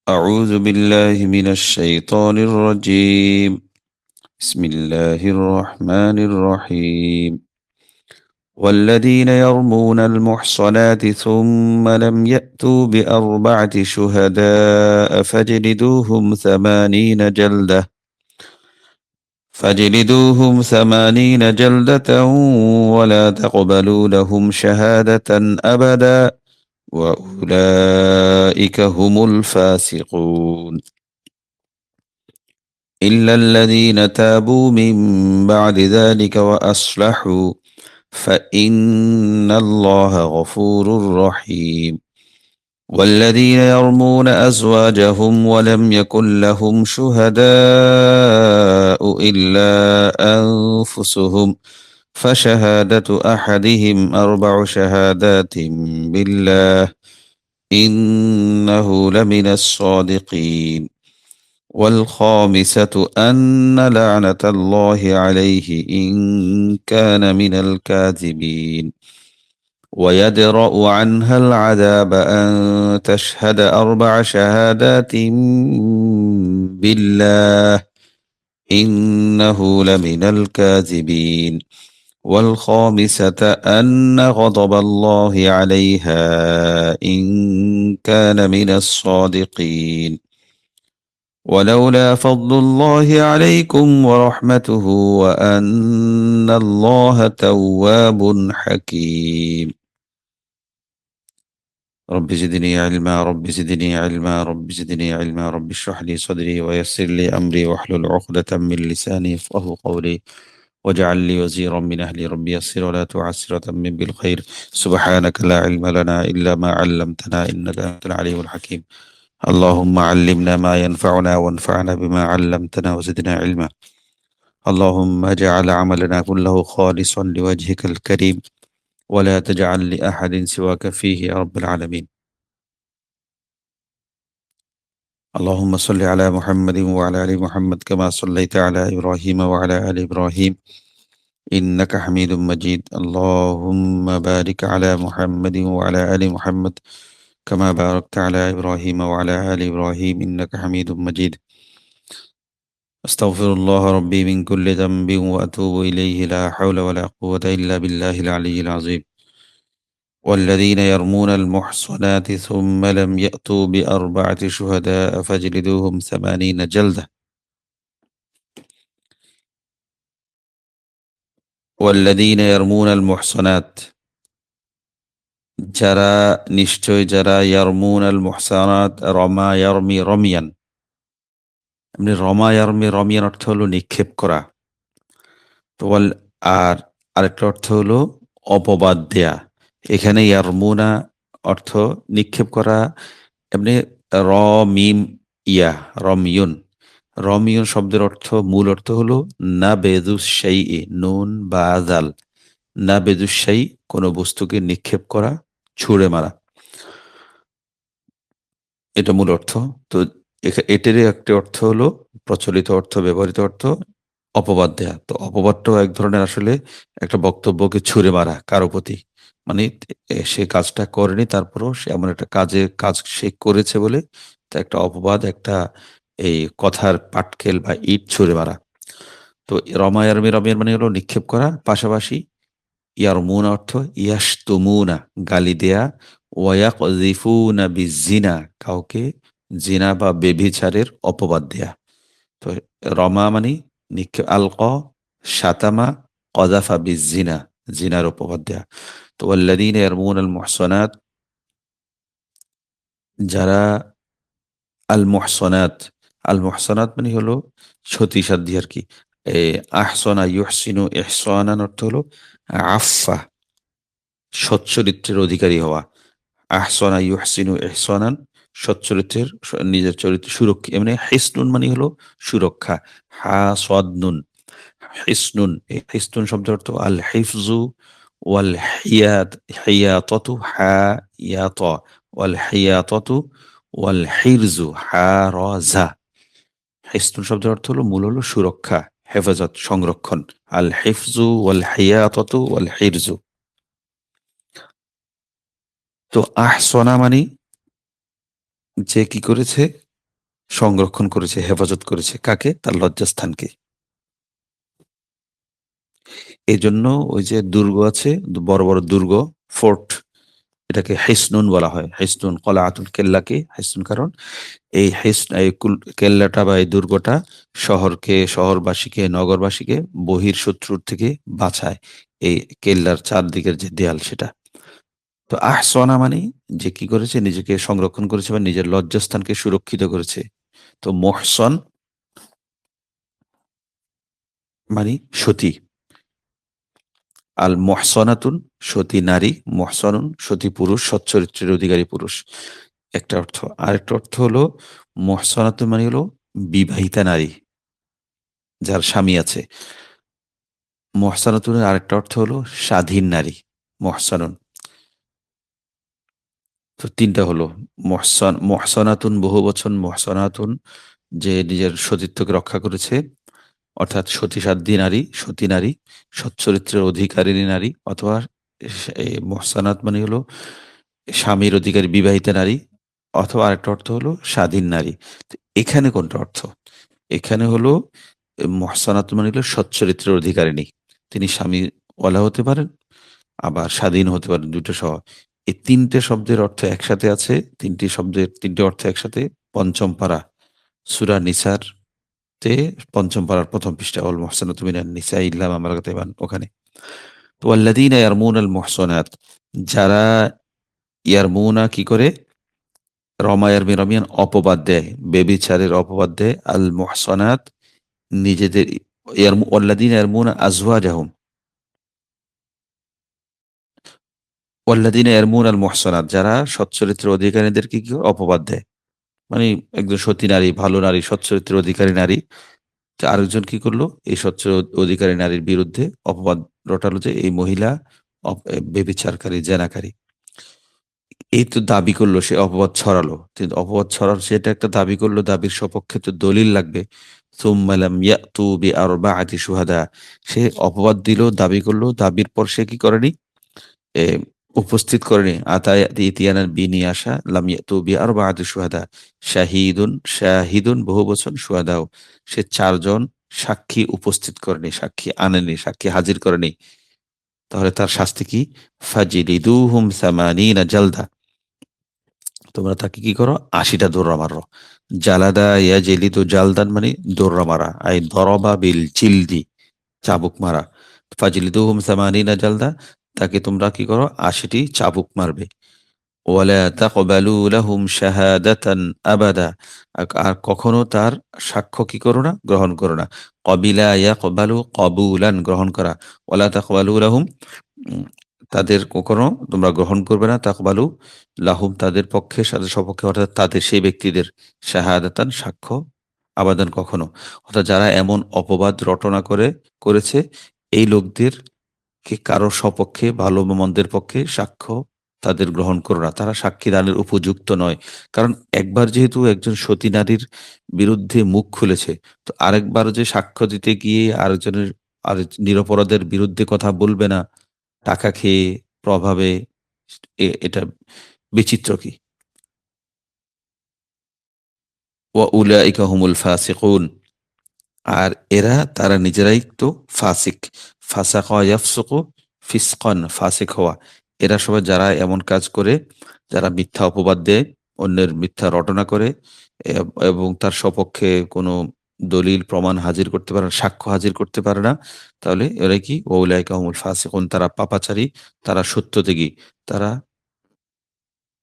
أعوذ بالله من الشيطان الرجيم. بسم الله الرحمن الرحيم. والذين يرمون المحصنات ثم لم يأتوا بأربعة شهداء فاجلدوهم 80 جلدة ولا تقبلوا لهم شهادة أبدا وأولئك هم الفاسقون إلا الذين تابوا من بعد ذلك وأصلحوا فإن الله غفور رحيم. والذين يرمون أزواجهم ولم يكن لهم شهداء إلا أنفسهم فشهادة أحدهم 4 شهادات بالله إنه لمن الصادقين. والخامسة أن لعنة الله عليه إن كان من الكاذبين ويدرأ عنها العذاب أن تشهد 4 شهادات بالله إنه لمن الكاذبين. والخامسة أن غضب الله عليها إن كان من الصادقين. ولولا فضل الله عليكم ورحمته وأن الله تواب حكيم. رب زدني علما رب زدني علما رب زدني علما رب اشرح لي صدري ويسر لي أمري واحلل عقدة من لساني يفقهوا قولي واجعل لي وزيرا من أهلي رب يسر ولا تعسر وتمم بالخير. سبحانك لا علم لنا إلا ما علمتنا إنك أنت العليم الحكيم. اللهم علمنا ما ينفعنا وانفعنا بما علمتنا وزدنا علما. اللهم اجعل عملنا كله خالصا لوجهك الكريم ولا تجعل لأحد سواك فيه يا رب العالمين. اللهم صل على محمد وعلى آل محمد كما صليت على إبراهيم وعلى آل إبراهيم إنك حميد مجيد. اللهم بارك على محمد وعلى آل محمد كما باركت على إبراهيم وعلى آل إبراهيم إنك حميد مجيد. أستغفر الله ربي من كل ذنب وأتوب إليه لا حول ولا قوة إلا بالله العلي العظيم. والذين يرمون المحصنات ثم لم يأتوا بأربعة شهداء فاجلدوهم 80 جلدة. والذين يرمون المحصنات যারা যারা ইয়ারমুন আল মুহসানাত রমা ইয়ারমি রমিয়ান, এমনি রমা ইয়ারমি রমিয়ান অর্থ হলো নিক্ষেপ করা। তো আর আরেকটা অর্থ হলো অপবাদ দেয়া। এখানে ইয়ারমুনা অর্থ নিক্ষেপ করা, এমনি র মিম ইয়া রমিয়ুন। রমিয়ুন শব্দের অর্থ মূল অর্থ হলো না বেদুস শাই, নুন বা আজাল, না বেদুস শাই কোনো বস্তুকে নিক্ষেপ করা, ছুঁড়ে মারা, এটা মূল অর্থ। তো এটারই একটি অর্থ হলো, প্রচলিত অর্থ, ব্যবহৃত অর্থ অপবাদ দেয়া। তো অপবাদটাও এক ধরনের আসলে একটা বক্তব্যকে ছুঁড়ে মারা কারো প্রতি। মানে সে কাজটা করেনি, তারপরেও সে এমন একটা কাজ সে করেছে বলে তা একটা অপবাদ, একটা এই কথার পাটকেল বা ইট ছুঁড়ে মারা। তো রমায়ারমি রমিয়ার মানে হলো নিক্ষেপ করা, পাশাপাশি ইয়ারমুনা অর্থ ইয়াশতুমুনা গালি দেয়া, ওয়ায়াকযিফুনা বিজ্জিনা কাউকে জিনা বা ব্যভিচারের অপবাদ দেয়া। তো রমা মানে নিক্ষেপ, আলকা শাতামা কযাফা বিজ্জিনা জিনার অপবাদ দেয়া। তো ওয়াল্লাযীনা ইয়ারমুনাল মুহসানাত যারা আল মুহসানাত মানে হলো সতী সাধ্যী আর কি। আহসানা ইউহসিনু ইহসানান অর্থ হলো আফফা সচ্চরিত্রের অধিকারী হওয়া। আহসানা ইউহসিনু ইহসানান সচ্চরিত্রের নিজের চরিত্র সুরক্ষা, এমনি হিসনুন মানে হলো সুরক্ষা। সদ নুন হিসনুন, এই হিসনুন শব্দের অর্থ আল হিফজু ওয়াল হিয়াততু ইয়াত ওয়াল হিয়াততু ওয়াল হিরজু রাজা। হিসনুন শব্দের অর্থ হলো মূল হলো সুরক্ষা, হেফাজত, সংরক্ষণ। আল হিফজু ওয়াল হিয়াততু ওয়াল হিরজু। তো আহসনা মানে যে কি করেছে, সংরক্ষণ করেছে, হেফাজত করেছে। কাকে? তার লজ্জাস্থানকে। এজন্য ওই যে দুর্গ আছে, বড়, বড় দুর্গ, ফোর্ট, এটাকে হিসনুন বলা হয়। হিসনুন কলাআতুল কেল্লাকে হিসনুন, কারণ এই এই কেল্লাটা বা এই দুর্গটা শহরবাসীকে, নগরবাসীকে বহির শত্রুর থেকে বাঁচায়। এই কেল্লার চারদিকের যে দেয়াল সেটা। তো আহসানা মানে যে কি করেছে? নিজেকে সংরক্ষণ করেছে বা নিজের লজ্জাস্থানকে সুরক্ষিত করেছে। তো মুহসন মানে সতী। আল মুহসানাতুন সতী নারী, মুহসানুন সতী পুরুষ, সচ্চরিত্রের অধিকারী পুরুষ। একটা অর্থ। আরেকটা অর্থ হলো মুহসানাতুন মানে হলো বিবাহিতা নারী, যার স্বামী আছে। মুহসানাতুনের আরেকটা অর্থ হলো স্বাধীন নারী, মুহসানুন। তো ৩ টা হলো। মুহসানাতুন বহুবচন, মুহসানাতুন যে নিজের সতীত্বকে রক্ষা করেছে, অর্থাৎ সতী নারী, সতী নারী, সচ্চরিত্রের অধিকারিণী নারী, অথবা মুহসানাত মানে হলো স্বামীর অধিকারী বিবাহিতা নারী, অথবা আরেকটা অর্থ হলো স্বাধীন নারী। তো এখানে কোনটা অর্থ? এখানে হলো মুহসানাত মানে হলো সচ্চরিত্রের অধিকারিণী। তিনি স্বামীওয়ালা হতে পারেন, আবার স্বাধীন হতে পারেন, ২ টা সহ। এই ৩ টে শব্দের অর্থ একসাথে আছে। ৩ টে অর্থ একসাথে ৫ম পারা সূরা নিসার তে ৫ম পারার ১ম পৃষ্ঠা, ওয়াল মুহসানাতু মিনান নিসাই ইল্লা মা মালাকাত আইমানুকুম, ওখানে। তো ওয়াল্লাযীনা ইয়ারমুনাল মুহসানাত, যারা ইয়ারমুনা কি করে? রমিয়ান অপবাদ দেয়, বেবিচারের অপবাদ দেয়, আল মুহসানাত নিজেদের, ওয়াল্লাযীনা ইয়ারমুনা আজওয়াজাহুম, ওয়াল্লাযীনা ইয়ারমুনাল মুহসানাত, যারা সচ্চরিত্রের অধিকারীদেরকে কি করে? অপবাদ দেয়। মানে একজন সতী নারী, ভালো নারী, সচ্চরিত্রের অধিকারী নারী। তো আরেকজন কি করলো? এই অধিকারী নারীর বিরুদ্ধে অপবাদ রটালো যে এই মহিলা ব্যভিচারকারী, জেনাকারী। এই তো দাবি করলো, সে অপবাদ ছড়ালো। কিন্তু অপবাদ সেটা একটা দাবি করলো, দাবির সপক্ষে তো দলিল লাগবে। সুম্মা লাম ইয়াতু বিআরবাআতি শুহাদা, সে অপবাদ দিল, দাবি করলো, দাবির পর সে কি করেনি? এ উপস্থিত করেনি। ইতিয়ানান নিয়ে আসা, লাম ইয়াতু বিআরবাআতি শুহাদা, শাহিদুন বহুবচন, শুহাদাও সে ৪ জন সাক্ষী উপস্থিত করেনি, সাক্ষী আনেনি, সাক্ষী হাজির করেনি। তাহলে তার শাস্তি কি? ফাজলিদুহুম সামানিনা জালদা, তোমরা তাকে কি করো? ৮০ টা দৌড়া মারো। জালাদা ইয়াজলিদু জালদান মানে দৌড়া মারা, আই দরবা বিল জিলদি, চাবুক মারা। ফাজলিদুহুম সামানিনা জালদা, তাকে তোমরা কি করো? ৮০ টি চাবুক মারবে। ওয়ালা তাকবালু লাহুম শাহাদাতান আবাদা, আর কখনো তার সাক্ষ্য কি করো না? গ্রহণ করো না। কবিলা ইয়াকবালু কবুলান, গ্রহণ করা। ওয়ালা তাকবালু লাহুম, উম তাদের কখনো তোমরা গ্রহণ করবে না। তাকবালু লাহুম তাদের পক্ষে, তাদের সপক্ষে, অর্থাৎ তাদের সেই ব্যক্তিদের, শাহাদাতান সাক্ষ্য, আবাদান কখনো। অর্থাৎ যারা এমন অপবাদ রটনা করেছে, এই লোকদের কারো সপক্ষে, ভালো বা মন্দের পক্ষে সাক্ষ্য তাদের গ্রহণ করো না। তারা সাক্ষী দানের উপযুক্ত নয়। কারণ একবার যেহেতু একজন সতী নারীর বিরুদ্ধে মুখ খুলেছে, তো আরেকবার যে সাক্ষ্য দিতে গিয়ে আর নিরপরাধের বিরুদ্ধে কথা বলবে না, টাকা খেয়ে, প্রভাবে, এটা বিচিত্র কি? ওয়া উলাইকা হুমুল ফাসিকুন, আর তারা নিজেরাই তো ফাসিক। ফাসাকা ইয়াফসুকু ফিসকান, ফাসিক হওয়া। এরা সবাই যারা এমন কাজ করে, যারা মিথ্যা অপবাদ দেয়, অন্যের মিথ্যা রটনা করে, এবং তার সপক্ষে কোনো দলিল প্রমাণ হাজির করতে পারে না, সাক্ষ্য হাজির করতে পারে না, তাহলে এরাই কি? ওয়া উলাইকা হুমুল ফাসিকুন, তারা পাপাচারী, তারা সত্যত্যাগী, তারা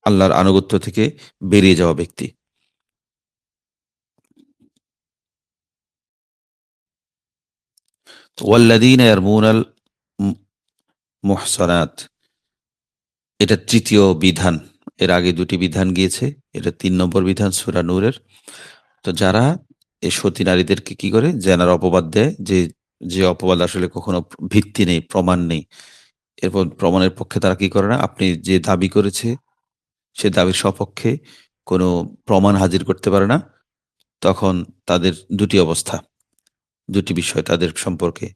আল্লাহর আনুগত্য থেকে বেরিয়ে যাওয়া ব্যক্তি। ওয়াল্লাযীনা ইয়ারমুনাল মু মুহসানাত, এটা ৩য় বিধান। এর আগে ২ টি বিধান গিয়েছে। এটা ৩ নম্বর বিধান সূরা নূরের। তো যারা এই সতী নারীদেরকে কি করে? জেনার অপবাদ দেয়, যে অপবাদ আসলে কখনো ভিত্তি নেই, প্রমাণ নেই। এরপর প্রমাণের পক্ষে তারা কি করে না? আপনি যে দাবি করেছে, সে দাবির সপক্ষে কোনো প্রমাণ হাজির করতে পারে না। তখন তাদের ২ টি অবস্থা, ২ টি বিষয় তাদের সম্পর্কে।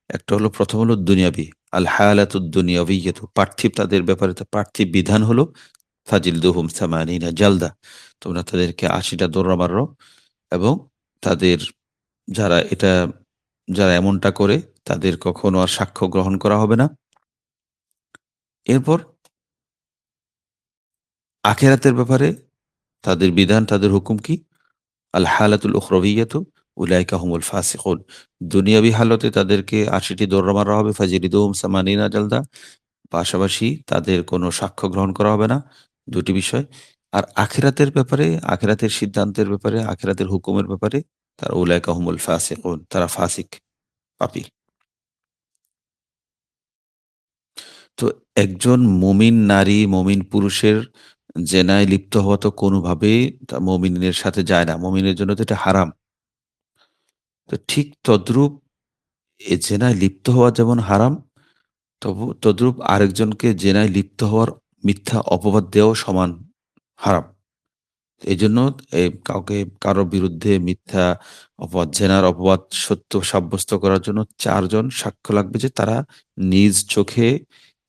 একটা হলো, ১ম হলো দুনিয়াবি। আল হায়ালাতুদ দুনিয়াবিয়্যাতু, পার্থিব তাদের ব্যাপারে পার্থিব বিধান হলো ফাজিলদুহুম সামানিনা জালদা, তোমরা তাদেরকে ৮০ টা দোররা মারো। এবং তাদের যারা এটা যারা এমনটা করে তাদের কখনো আর সাক্ষ্য গ্রহণ করা হবে না। এরপর আখিরাতের ব্যাপারে তাদের বিধান, তাদের হুকুম কি? আল হালাতুল উখরাবিয়্যাতু উলাইকা হুমুল ফাসিকুন। দুনিয়াবি হালতে তাদেরকে ৮০ টি দৌড়া মারা হবে, ফাজলিদুহুম সামানিনা জালদা। পাশাপাশি তাদের কোনো সাক্ষ্য গ্রহণ করা হবে না। ২ টি বিষয়। আর আখিরাতের ব্যাপারে, আখিরাতের সিদ্ধান্তের ব্যাপারে, আখিরাতের হুকুমের ব্যাপারে তারা উলাইকা হুমুল ফাসিকুন। তারা ফাসিক, পাপী। তো একজন মুমিন নারী, মুমিন পুরুষের জেনায় লিপ্ত হওয়া তো কোনোভাবেই মুমিনের সাথে যায় না। মুমিনের জন্য তো এটা হারাম। তো ঠিক তদ্রূপ জেনায় লিপ্ত হওয়া যেমন হারাম, তদ্রূপ আরেকজনকে জেনায় লিপ্ত হওয়ার মিথ্যা অপবাদ দেওয়াও সমান হারাম। এজন্য কাউকে কারো বিরুদ্ধে মিথ্যা অপবাদ, জেনার অপবাদ সত্য সাব্যস্ত করার জন্য ৪ জন সাক্ষ্য লাগবে যে তারা নিজ চোখে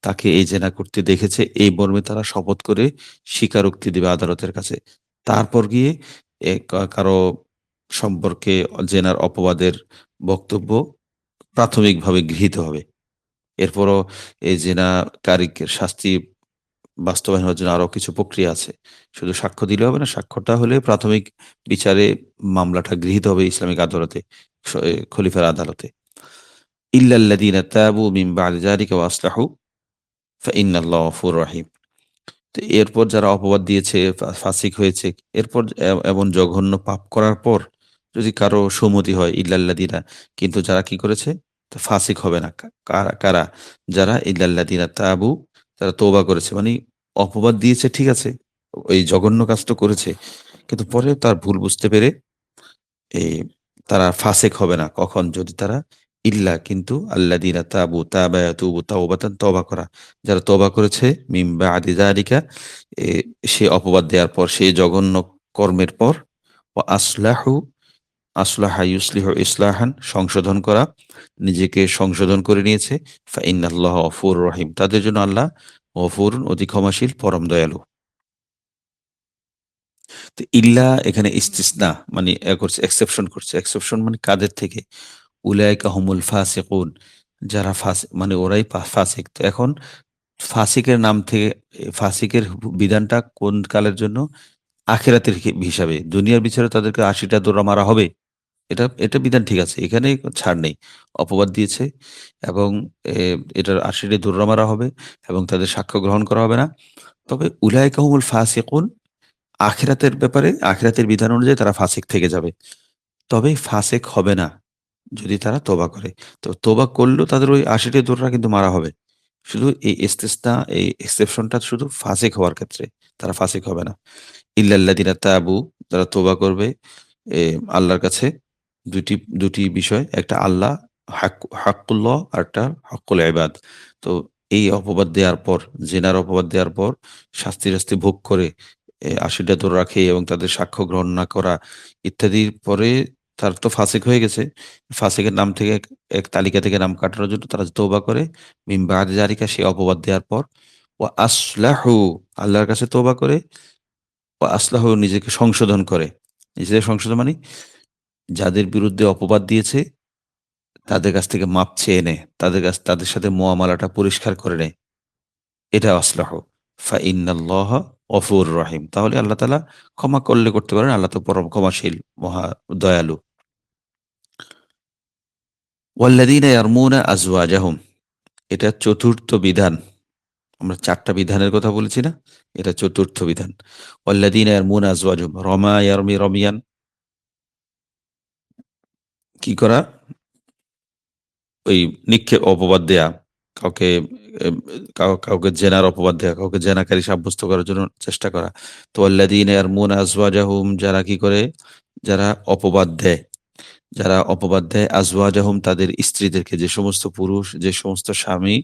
তাকে এই জেনা করতে দেখেছে। এই মর্মে তারা শপথ করে স্বীকারোক্তি দিবে আদালতের কাছে। তারপর গিয়ে কারো সম্পর্কে জেনার অপবাদের বক্তব্য প্রাথমিকভাবে গৃহীত হবে। এরপরও এই জেনাকারীকে শাস্তি বাস্তবায়ন হওয়ার জন্য আরো কিছু প্রক্রিয়া আছে। শুধু সাক্ষ্য দিলে হবে না। সাক্ষ্যটা হলে প্রাথমিক বিচারে মামলাটা গৃহীত হবে ইসলামিক আদালতে, খলিফার আদালতে। ইল্লাল্লাযীনা তাবু মিন বা'দি যালিকা ওয়া আসলাহু ফাইন্নাল্লাহা গফুরুর রাহিম। তো এরপর যারা অপবাদ দিয়েছে, ফাসিক হয়েছে, এরপর এমন জঘন্য পাপ করার পর যদি কারো সুমতি হয়, ইল্লাল্লাযীনা, কিন্তু যারা কি করেছে? তো ফাসিক হবে না। কারা? কারা? যারা ইল্লাল্লাযীনা তাবু, তারা তওবা করেছে। মানে অপবাদ দিয়েছে ঠিক আছে, ওই জঘন্য কাজ তো করেছে। কিন্তু পরে তার ভুল বুঝতে পেরে এই তারা ফাসেক হবে না। কখন? যদি তারা কিন্তু আল্লাযীনা তাবু তাবা ইয়াতুবু তাওবাতান, তওবা করা। যারা তওবা করেছে মিন বা'দি যালিকা, এ সে অপবাদ দেওয়ার পর, সেই জঘন্য কর্মের পর, ওয়া আসলাহু, আসলাহা ইউসলিহু ইসলাহান, সংশোধন করা, নিজেকে সংশোধন করে নিয়েছে। ফাইন্নাল্লাহা গফুরুর রহিম। তাদের জন্য আল্লাহ গফুরুন, অতি ক্ষমাশীল, পরম দয়ালু। তো এখানে ইস্তিসনা, মানে করছে, এক্সেপশন করছে। এক্সেপশন মানে কাদের থেকে? উলাইকা হুমুল ফাসিকুন। যারা মানে ওরাই ফাসিক। তো এখন ফাসিকের নাম থেকে ফাসিকের বিধানটা কোন কালের জন্য? আখিরাতের হিসাবে। দুনিয়ার বিচারে তাদেরকে ৮০ টা দোড়া মারা হবে। এটা বিধান ঠিক আছে। এখানে ছাড় নেই। অপবাদ দিয়েছে এবং এ এটার ৮০ টা দোররা মারা হবে এবং তাদের সাক্ষ্য গ্রহণ করা হবে না। তবে উলাইকা হুমুল ফাসিকুন, আখিরাতের ব্যাপারে, আখিরাতের বিধান অনুযায়ী তারা ফাসিক থেকে যাবে। তবে ফাসেক হবে না যদি তারা তওবা করে। তো তওবা করলেও তাদের ওই ৮০ টি দোররা কিন্তু মারা হবে। শুধু এই ইস্তিসনা, এই এক্সেপশনটা শুধু ফাসেক হওয়ার ক্ষেত্রে। তারা ফাসেক হবে না। ইল্লাল্লাযিনা তাবু, যারা তওবা করবে আল্লাহর কাছে। ২টি বিষয়। একটা আল্লাহ, হাক্কুল্লাহ, আরেকটা হাক্কুল ইবাদ। তো এই অপবাদ দেওয়ার পর, জিনার অপবাদ দেওয়ার পর শাস্তি-টাস্তি ভোগ করে ৮০ টা দোররা খেয়ে এবং তাদের সাক্ষ্য গ্রহণ না করা ইত্যাদির পরে তার তো ফাসিক হয়ে গেছে। ফাসিকের নাম থেকে এক তালিকা থেকে নাম কাটানোর জন্য তারা তওবা করে মিন বা'দি যালিকা, সে অপবাদ দেওয়ার পর, ওয়া আসলাহু, আল্লাহর কাছে তওবা করে, ওয়া আসলাহু, নিজেকে সংশোধন করে। নিজেদের সংশোধন মানে যাদের বিরুদ্ধে অপবাদ দিয়েছে তাদের কাছ থেকে মাপ চেয়ে নেয়। তাদের সাথে মুআমালাটা পরিষ্কার করে নেয়। এটা আসলাহু। ফাইন্নাল্লাহা গফুরুর রহিম। তাহলে আল্লাহ তাআলা ক্ষমা করলে করতে পারেন। আল্লাহ তো পরম ক্ষমাশীল, মহা দয়ালু। ওয়াল্লাযীনা ইয়ারমুনা আজওয়াজাহুম, এটা ৪র্থ বিধান। আমরা ৪ টা বিধানের কথা বলেছি না? এটা ৪র্থ বিধান। ওয়াল্লাযীনা ইয়ারমুনা আজওয়াজাহুম, রমা ইয়ারমি রমিয়ান, কি করা? ওই অপবাদ দেয়া। কাউকে এম কাউকে জেনার অপবাদ দেয়া, কাউকে জেনাকারী সাব্যস্ত করার জন্য চেষ্টা করা। তো আল্লাযীনা ইয়ারমুনা আজওয়াজাহুম, যারা কি করে? যারা অপবাদ দেয়। যারা অপবাদ দেয় আজওয়াজাহুম, তাদের স্ত্রীদেরকে, যে সমস্ত পুরুষ, যে সমস্ত স্বামী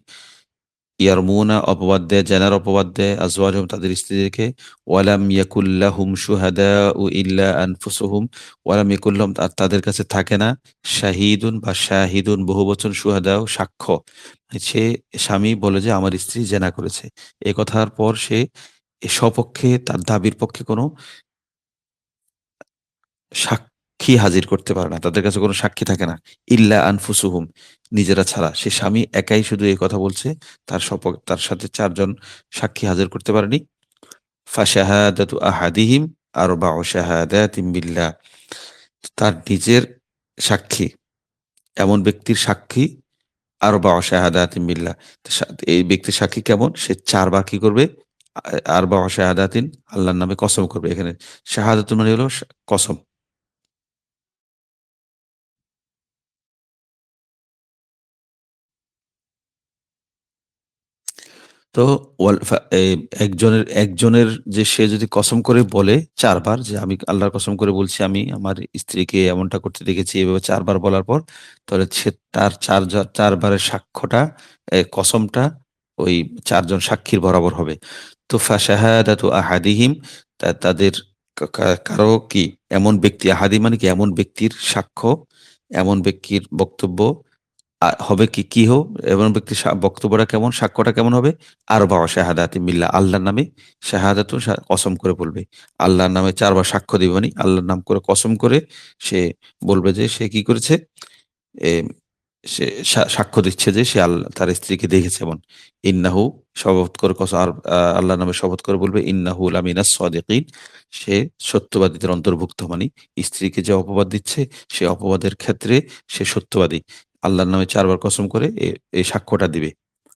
ইয়ারমুনা অপবাদ দেয়, জেনার অপবাদ দেয় আজওয়াজহুম, তাদের স্ত্রীদেরকে, ওয়ালাম ইয়াকুল লাহুম শুহাদাউ ইল্লা আনফুসুহুম, ওয়ালাম ইয়াকুল লাহুম, আর তাদের কাছে থাকে না শাহিদুন বা শাহিদুন, বহুবচন শুহাদাউ, সাক্ষ্য। সে স্বামী বলে যে আমার স্ত্রী জেনা করেছে। এ কথার পর সে সপক্ষে, তার দাবির পক্ষে কোনো সাক সাক্ষী হাজির করতে পারে না। তাদের কাছে কোনো সাক্ষী থাকে না। ইল্লা আনফুসুহুম, নিজেরা ছাড়া। সে স্বামী একাই শুধু এই কথা বলছে। তার সাথে ৪ জন সাক্ষী হাজির করতে পারেনি। ফাশাহাদাতু আহাদিহিম আরবাউ শাহাদাতিম বিল্লাহ। তার নিজের সাক্ষী, এমন ব্যক্তির সাক্ষী আরবাউ শাহাদাতিন বিল্লাহ। তো এই ব্যক্তির সাক্ষী কেমন? সে ৪ বার কি করবে? আ আরবাউ শাহাদাতিন, আল্লাহর নামে কসম করবে। এখানে শাহাদাতুন মানে হলো কসম। তো একজনের যে সে যদি কসম করে বলে ৪ বার যে, "আমি আল্লাহর কসম করে বলছি আমি আমার স্ত্রীকে এমনটা করতে দেখেছি।" এভাবে ৪ বার বলার পর তাহলে সে তার ৪ বারের সাক্ষ্যটা, কসমটা ওই ৪ জন সাক্ষীর বরাবর হবে। তো ফাশাহাদাতু আহাদিহিম, তাদের কারো কি এমন ব্যক্তি, আহাদি মানে কি এমন ব্যক্তির সাক্ষ্য, এমন ব্যক্তির বক্তব্য হবে কি, কি এমন ব্যক্তির বক্তব্যটা কেমন, সাক্ষ্যটা কেমন হবে? আরবাউ শাহাদাতিন বিল্লাহ, আল্লাহর নামে শাহাদাতুন, কসম করে বলবে। আল্লাহর নামে ৪ বার সাক্ষ্য দিবে মানে আল্লাহর নাম করে কসম করে সে বলবে যে সে কি করেছে? এ সে সাক্ষ্য দিচ্ছে যে সে তার স্ত্রীকে দেখেছে এমন। ইন্নাহু, শপথ করে আল্লাহর নামে শপথ করে বলবে, ইন্নাহু লামিনাস সাদিকিন, সে সত্যবাদীদের অন্তর্ভুক্ত। মানে স্ত্রীকে যে অপবাদ দিচ্ছে সে অপবাদের ক্ষেত্রে সে সত্যবাদী। আল্লাহর নামে ৪ বার কসম করে এই সাক্ষ্যটা দিবে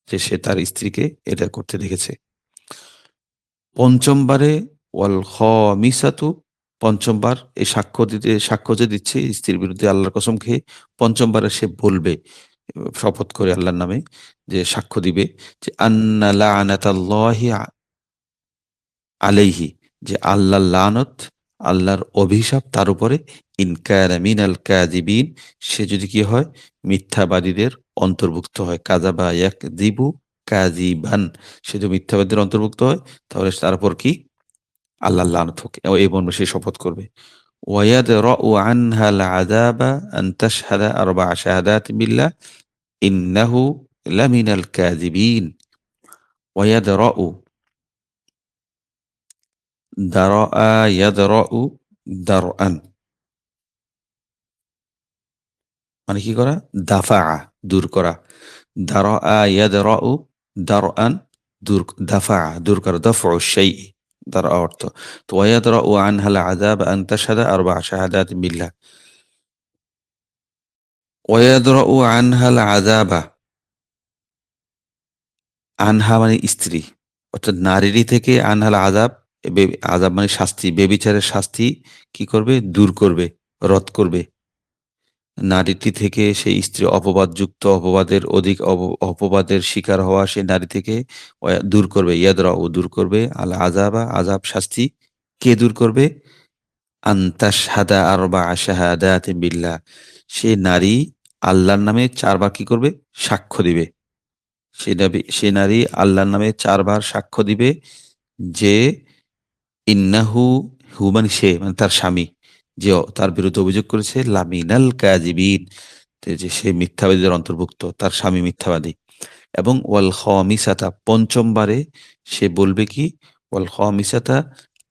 যে সে তার স্ত্রীকে এটা করতে দেখেছে। ৫ম বারে ওয়াল খামিসাতু, ৫ম বার এই সাক্ষ্য যে দিচ্ছে স্ত্রীর বিরুদ্ধে আল্লাহর কসম খেয়ে, ৫ম বারে সে বলবে শপথ করে আল্লাহর নামে, যে সাক্ষ্য দিবে যে আন্না লা'নাতাল্লাহি আলাইহি, যে আল্লাহর লানত, আল্লাহর অভিশাপ তার উপরে, ইন কানা মিনাল কাযিবিন, সে যদি কি হয়? মিথ্যাবাদীদের অন্তর্ভুক্ত হয়। কাযাবা ইয়াকযিবু কাযিবান, সে যদি মিথ্যাবাদীদের অন্তর্ভুক্ত হয় তাহলে তার উপর কি? আল্লাহর লানত হোক। এই মর্মে সে শপথ করবে। ওয়ায়াদরাউ আনহাল আযাবা আন তাশহাদা আরবা'a শাহাদাতিন বিল্লাহ ইন্নাহু লামিনাল কাযিবিন। ওয়ায়াদরাউ, দারা'a ইয়াদরা'উ দারআন, মানে কি করা? দাফা'a, দূর করা। দারা'a ইয়াদরা'উ দারআন, দাফা'a, দূর করা। দাফ'উ শাইই, দারআ অর্থ। তো ওয়ায়াদরা'উ আনহাল আযাবা আন তাশহাদা আরবা'a শাহাদাতিন বিল্লাহ। ওয়ায়াদরা'উ আনহাল আযাবা, আনহা মানে স্ত্রী। অর্থাৎ নারীরই থেকে আনহাল আযাব, আযাব মানে শাস্তি, বেবিচারের শাস্তি কি করবে? দূর করবে, রদ করবে। নারীটি থেকে সেই স্ত্রী অপবাদযুক্ত, অপবাদের অধিক অপবাদের শিকার হওয়া সেই নারী থেকে দূর করবে। ইয়াদরাউ, দূর করবে। আল আযাবা, আযাব শাস্তি। কে দূর করবে? আন তাশহাদা আরবা'a শাহাদাতিন বিল্লাহ, সে নারী আল্লাহর নামে ৪ বার কি করবে? সাক্ষ্য দিবে। সে নারী আল্লাহর নামে ৪ বার সাক্ষ্য দিবে যে ইন্নাহু, হু মানে সে, মানে তার স্বামী, যে তার বিরুদ্ধে অভিযোগ করেছে, লামিনাল কাযিবিন, যে সে মিথ্যাবাদীদের অন্তর্ভুক্ত, তার স্বামী মিথ্যাবাদী। এবং ওয়াল খামিসাতা, ৫ম বারে সে বলবে কি? ওয়াল খামিসাতা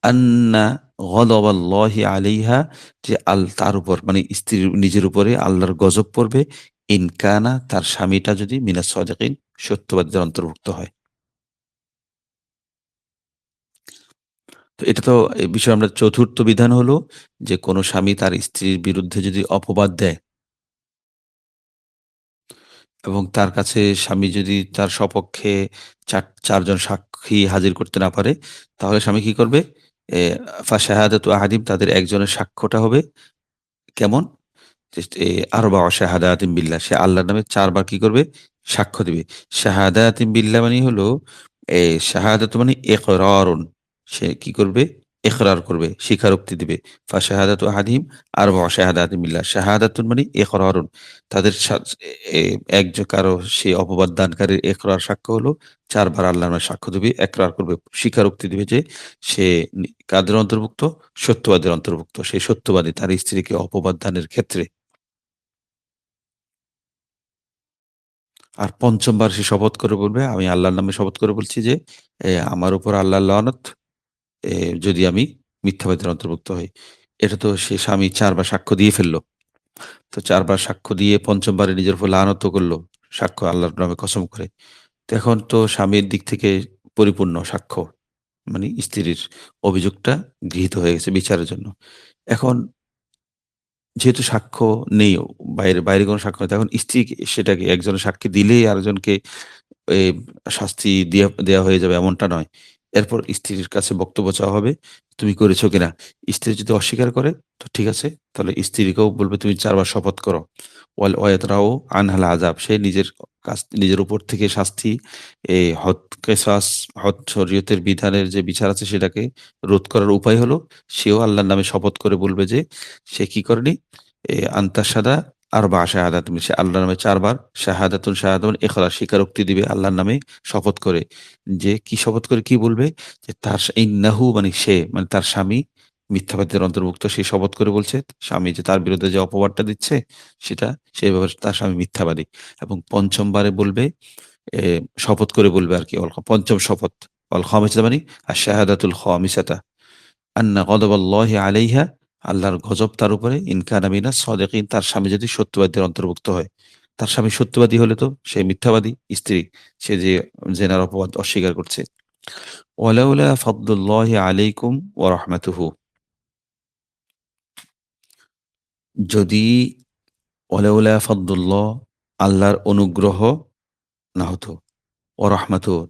আন্না গদাবাল্লাহি আলাইহা, যে তার উপর মানে স্ত্রীর নিজের উপরে আল্লাহর গজব পড়বে, ইন কানা, তার স্বামীটা যদি মিনাস সাদিকিন, সত্যবাদীদের অন্তর্ভুক্ত হয়। তো এটা তো এ বিষয়ে আমরা ৪র্থ বিধান হলো যে কোন স্বামী তার স্ত্রীর বিরুদ্ধে যদি অপবাদ দেয় এবং তার কাছে স্বামী যদি তার সপক্ষে ৪ জন সাক্ষী হাজির করতে না পারে, তাহলে স্বামী কি করবে? এ ফাশাহাদাতু আহাদিম, তাদের একজনের সাক্ষ্যটা হবে কেমন? জাস্ট আরবা'উ শাহাদাতিন বিল্লাহ, সে আল্লাহর নামে ৪ বার কি করবে? সাক্ষ্য দিবে। শাহাদাতিন বিল্লাহ মানেই হলো, এ শাহাদাতু মানে ইকরারুন, সে কি করবে? ইকরার করবে, স্বীকারোক্তি দিবে। ফাশাহাদাতু আহাদিহিম আরবা'উ শাহাদাতিন বিল্লাহ। শাহাদাতুন মানে ইকরারুন, তাদের এ কারো সে অপবাদ দানকারীর ইকরার সাক্ষ্য হলো ৪ বার আল্লাহর নামে সাক্ষ্য দিবে, ইকরার করবে, স্বীকারোক্তি দিবে যে সে কাদের অন্তর্ভুক্ত? সত্যবাদীর অন্তর্ভুক্ত। সেই সত্যবাদী তার স্ত্রীকে অপবাদ দানের ক্ষেত্রে। আর ৫ম বার সে শপথ করে বলবে, "আমি আল্লাহর নামে শপথ করে বলছি যে আমার উপর আল্লাহর লানত, এ যদি আমি মিথ্যাবাদীর অন্তর্ভুক্ত হই।" এটা তো সে স্বামী ৪ বার সাক্ষ্য দিয়ে ফেলল। তো ৪ বার সাক্ষ্য দিয়ে ৫ম বারে নিজের উপর লানত করল। সাক্ষ্য আল্লাহর নামে কসম করে। তো এখন তো স্বামীর দিক থেকে পরিপূর্ণ সাক্ষ্য। মানে স্ত্রীর অভিযোগটা গৃহীত হয়ে গেছে বিচারের জন্য। এখন যেহেতু সাক্ষ্য নেই, বাইরে কোনো সাক্ষ্য নেই। তখন স্ত্রী সেটাকে একজনের সাক্ষী দিলেই আরেকজনকে এ শাস্তি দেয়া হয়ে যাবে এমনটা নয়। এরপর স্ত্রীর কাছে বক্তব্য চাওয়া হবে, "তুমি করেছ কিনা?" স্ত্রী যদি অস্বীকার করে, তো ঠিক আছে। তাহলে স্ত্রীকেও বলবে, "তুমি ৪ বার শপথ করো।" ওয়ায়াতরাউ আনহাল আযাব। সে নিজের উপর থেকে শাস্তি হদ কেসাস শরীয়তের বিধানের যে বিচার আছে সেটাকে রোধ করার উপায় হলো সেও আল্লাহর নামে শপথ করে বলবে যে সে কি করেনি? আনতাশহাদা আরবা শাহাদাত, সে আল্লাহর নামে ৪ বার শাহাদাতুন শাহাদাতুন ইখলাস স্বীকারোক্তি দিবে আল্লাহর নামে শপথ করে। যে কি শপথ করে কি বলবে? যে ইন্নাহু মানে সে মানে তার স্বামী মিথ্যাবাদীদের অন্তর্ভুক্ত। সে শপথ করে বলছে স্বামী যে তার বিরুদ্ধে যে অপবাদটা দিচ্ছে সেটা সে ব্যাপারে তার স্বামী মিথ্যাবাদী। এবং ৫ম বারে বলবে এ শপথ করে বলবে আরকি ৫ম শপথ। খামিসা মানে আশ-শাহাদাতুল খামিসাতা আন্না গদাবাল্লাহি আলাইহা, আল্লাহর গজব তার উপরে ইন কানা মিনাস সাদিকিন, তার স্বামী যদি সত্যবাদীদের অন্তর্ভুক্ত হয়। তার স্বামী সত্যবাদী হলে তো সে মিথ্যাবাদী স্ত্রী। সে যে জেনার অপবাদ অস্বীকার করছে। ওয়ালাউলা ফাদলুল্লাহি আলাইকুম ওয়া রাহমাতুহু, যদি ওয়ালাউলা ফাদলুল্লাহ, আল্লাহর অনুগ্রহ না হতো, ওয়া রাহমাতুহু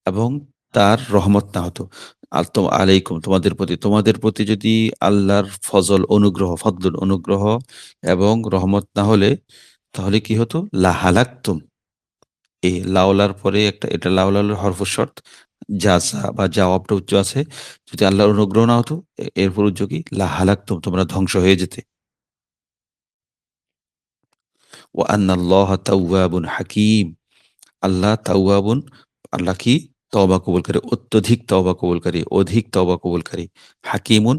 এবং তার রহমত না হতো। আলাইকুম তোমাদের প্রতি যদি আল্লাহর ফজল অনুগ্রহ, ফদলুন অনুগ্রহ এবং রহমত না হলে তাহলে কি হতো? লাহালাকতুম। এই লাউলার পরে এটা লাউলার হরফুশ শর্ত। জাযা বা জাওয়াবটা উচ্চ আছে। যদি আল্লাহর অনুগ্রহ না হতো এরপর উচ্চ কি? লাহালাকতুম, তোমরা ধ্বংস হয়ে যেতে। ওয়া আন্নাল্লাহা তাওয়াবুন হাকীম। আল্লাহ তাওয়াবুন, আল্লাহ কি? তওবা কবুলকারী, অত্যধিক তওবা কবুলকারী, অধিক তওবা কবুলকারী। হাকিমুন,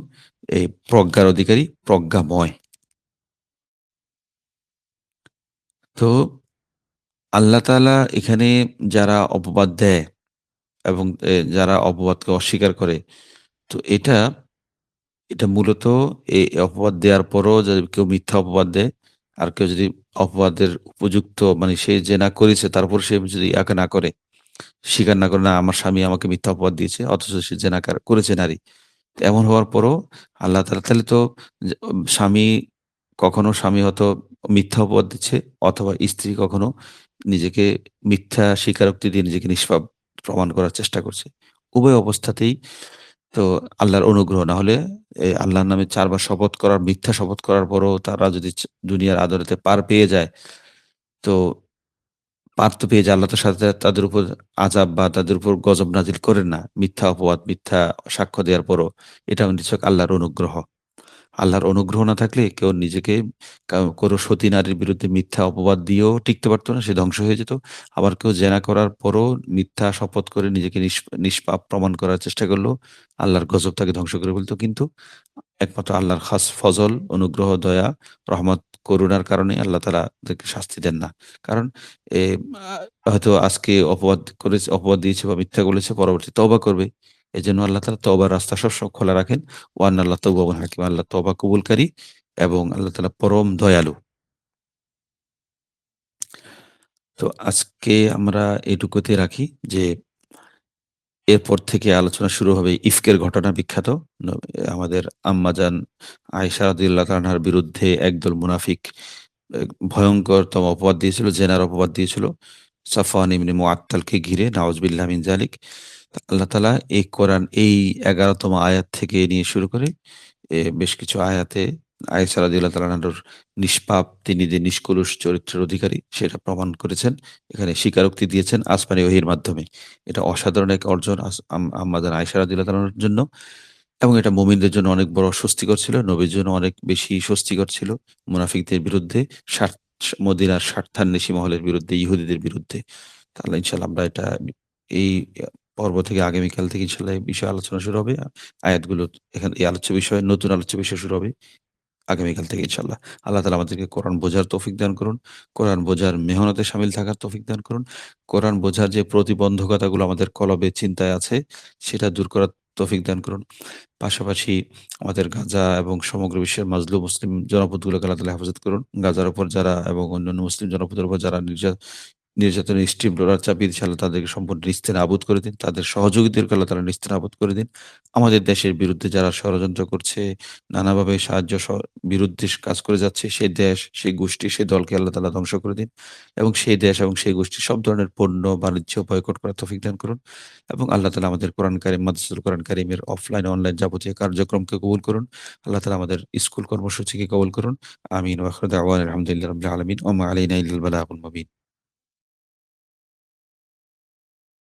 এই প্রজ্ঞার অধিকারী, প্রজ্ঞাময়। তো আল্লাহ তাআলা এখানে যারা অপবাদ দেয় এবং যারা অপবাদকে অস্বীকার করে, তো এটা মূলত অপবাদ দেওয়ার পরও যদি কেউ মিথ্যা অপবাদ দেয়, আর কেউ যদি অপবাদের উপযুক্ত মানে সে জেনা করেছে তারপর সে যদি ইয়াকে না করে, স্বীকার না করে, "না, আমার স্বামী আমাকে মিথ্যা অপবাদ দিয়েছে" অথচ সে জেনাকার করেছে নারী। এমন হওয়ার পরও আল্লাহ তাআলা তাহলে তো স্বামী হয়তো মিথ্যা অপবাদ দিচ্ছে অথবা স্ত্রী কখনো নিজেকে মিথ্যা স্বীকারোক্তি দিয়ে নিজেকে নিষ্পাপ প্রমাণ করার চেষ্টা করছে। উভয় অবস্থাতেই তো আল্লাহর অনুগ্রহ না হলে আল্লাহর নামে ৪ বার শপথ করার, মিথ্যা শপথ করার পরও তারা যদি দুনিয়ার আদালতে পার পেয়ে যায়, তো পার তো পেয়ে যায়, আল্লাহ তো সাথে তাদের উপর আযাব বা তাদের উপর গজব নাজিল করেন না। মিথ্যা অপবাদ, মিথ্যা সাক্ষ্য দেওয়ার পরও। এটা নিছক আল্লাহর অনুগ্রহ। আল্লাহর অনুগ্রহ না থাকলে কেউ নিজেকে কোনো সতী নারীর বিরুদ্ধে মিথ্যা অপবাদ দিয়েও টিকতে পারত না, সে ধ্বংস হয়ে যেত। আবার কেউ জেনা করার পরও মিথ্যা শপথ করে নিজেকে নিষ্পাপ প্রমাণ করার চেষ্টা করলেও আল্লাহর গজব তাকে ধ্বংস করে ফেলত। কিন্তু একমাত্র আল্লাহর খাস ফজল, অনুগ্রহ, দয়া, রহমত, করুণার কারণে আল্লাহ তাআলা তাদেরকে শাস্তি দেন না। কারণ এ হয়তো আজকে অপবাদ দিয়েছে বা মিথ্যা বলেছে, পরবর্তী তওবা করবে। এজন্য আল্লাহ তাআলা তওবার রাস্তা সবসময় খোলা রাখেন। ওয়ান আল্লাহ তাওয়াবুন হাকিম। আল্লাহ তওবা কবুলকারী এবং আল্লাহ তাআলা পরম দয়ালু। তো আজকে আমরা এটুকুতে রাখি যে এরপর থেকে আলোচনা শুরু হবে ইফকের ঘটনা বিখ্যাত। ন আমাদের আম্মাজান আয়েশা রাদিয়াল্লাহু তাআলা আনহার বিরুদ্ধে একদল মুনাফিক এ ভয়ংকরতম অপবাদ দিয়েছিল, জেনার অপবাদ দিয়েছিল। সাফওয়ান ইবনে মুআত্তালকে ঘিরে, নাউজুবিল্লাহ মিন যালিক। আল্লাহ তাআলা এই কোরআন এই ১১ তম আয়াত থেকে নিয়ে শুরু করে বেশ কিছু আয়াতে আয়েশা রাদিয়াল্লাহু তাআলা আনহার নিষ্পাপ, তিনি যে নিষ্কলুষ চরিত্রের অধিকারী সেটা প্রমাণ করেছেন। এখানে স্বীকারোক্তি দিয়েছেন আসমানি ওহীর মাধ্যমে। এটা অসাধারণ এক অর্জন আম্মাজান আয়েশা রাদিয়াল্লাহু তাআলার জন্য এবং এটা মুমিনদের জন্য অনেক বড় স্বস্তিকর ছিল। নবীর জন্য অনেক বেশি স্বস্তিকর ছিল। মুনাফিকদের বিরুদ্ধে স্বার্থ মদিনার স্বার্থান্বেষী মহলের বিরুদ্ধে, ইহুদীদের বিরুদ্ধে। তাহলে ইনশাআল্লাহ আমরা এটা এই পর্ব থেকে আগামীকাল থেকে ইনশাআল্লাহ এই বিষয়ে আলোচনা শুরু হবে। আয়াতগুলো এই আলোচ্য বিষয়, নতুন আলোচ্য বিষয় শুরু হবে আগামীকাল থেকে ইনশাআল্লাহ। আল্লাহ তাআলা আমাদেরকে কোরআন বোঝার তৌফিক দান করুন। কোরআন বোঝার মেহনতে শামিল থাকার তৌফিক দান করুন। কোরআন বোঝার যে প্রতিবন্ধকতাগুলো আমাদের কলবে চিন্তায় আছে সেটা দূর করার তৌফিক দান করুন। পাশাপাশি আমাদের গাজা এবং সমগ্র বিশ্বের মাজলুম মুসলিম জনপদগুলোকে আল্লাহ তাআলা হেফাজত করুন। গাজার উপর যারা এবং অন্যান্য মুসলিম জনপদের উপর যারা নির্যাতনের স্টিম রোলার চাপিয়ে দিচ্ছে, আল্লাহ তাদেরকে সম্পূর্ণ নিস্তেনাবুদ করে দিন। তাদের সহযোগীদেরকে আল্লাহ তাআলা নিস্তেনাবুদ করে দিন। আমাদের দেশের বিরুদ্ধে যারা ষড়যন্ত্র করছে, নানাভাবে বিরুদ্ধে কাজ করে যাচ্ছে, সেই দেশ, সেই গোষ্ঠী, সেই দলকে আল্লাহ তাআলা ধ্বংস করে দিন এবং সেই দেশ এবং সেই গোষ্ঠীর সব ধরনের পণ্য, বাণিজ্য বয়কট করার তৌফিক দান করুন এবং আল্লাহ তাআলা আমাদের কোরআন কারিম, মাদ্রাসাতুল কোরআন কারিমের অফলাইন, অনলাইন যাবতীয় কার্যক্রমকে কবুল করুন। আল্লাহ তাআলা আমাদের স্কুল কর্মসূচিকে কবুল করুন। আমিন ওয়া আখিরু দাওয়ানা আলহামদুলিল্লাহি রাব্বিল আলামিন ওয়া মা আলাইনা ইল্লাল বালাগুল মুবিন।